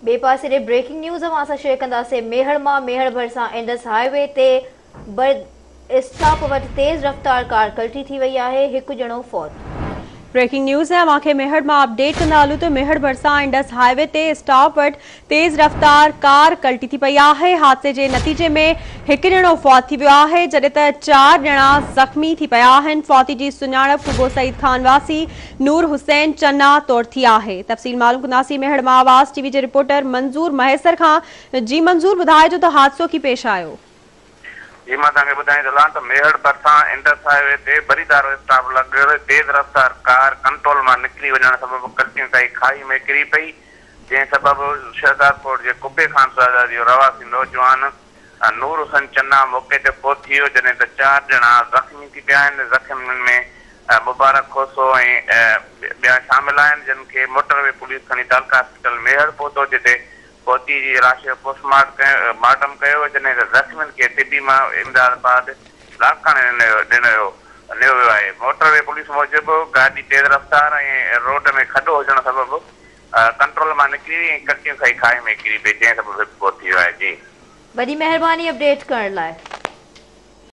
बे पासे ॾे ब्रेकिंग न्यूज़ असां शेयर कंदासीं। मेहड़ मां मेहड़ भरिसां इंडस हाईवे ते बड़ स्टॉप वटि तेज़ रफ़्तार कार कल्टी थी वई आहे। हिकु ॼणो फौत। ब्रेकिंग न्यूज़ है मांखे मेहड़ में अपडेट कंदा हलूं तो मेहड़ भरिसां इंडस हाईवे ते स्टॉप वटि तेज़ रफ़्तार कार कल्टी थी पई आहे। हादसे के नतीजे में एक ॼणो फौत थी वियो आहे जॾहिं त 4 ॼणा ज़ख़्मी थी पिया आहिनि। फौती जी सुञाणप हुगो सईद खान वासी नूर हुसैन चन्ना तौर थी आहे। तफ़सील मालूम कंदासीं मेहड़ में आवाज़ टीवी के रिपोर्टर मंजूर महेसर खां। जी मंजूर, ॿुधाइजो त हादसो की पेश आयो। जी मां तव्हांखे ॿुधाए थो त मेहड़ भरिसां इंडस हाईवे ते बरीदार स्टॉप लॻियल तेज़ रफ़्तार कार कंट्रोल मां निकिरी वञण सबबि कल्टियूं कई खाई में किरी पई, जंहिं सबबि शहजादपुर जे कुबे खान सादा जो रवासी नौजवान नूर हुसैन चन्ना मौके ते फौत थी वियो, जॾहिं त 4 ॼणा ज़ख़्मी थी पिया आहिनि। ज़ख़्मियुनि में मुबारक खोसो ऐं ॿिया शामिल आहिनि, जिन खे मोटरवे पुलिस खणी तालका हॉस्पिटल मेहड़ पहुतो, जिते फौती जी लाश जो पोस्टमार्टम कयो, जॾहिं त ज़ख़्मियुनि खे तिबी मां इमदाद बाद लाखाणे ॾिनो वियो आहे। मोटरवे पुलिस मूजिबि गाॾी तेज़ रफ़्तार ऐं रोड में खॾो हुजण सबबि कंट्रोल मां निकिरी ऐं कल्टियूं खाई में किरी पई, जंहिं सबबि फौत थी वियो आहे। जी वॾी महिरबानी अपडेट करण लाइ।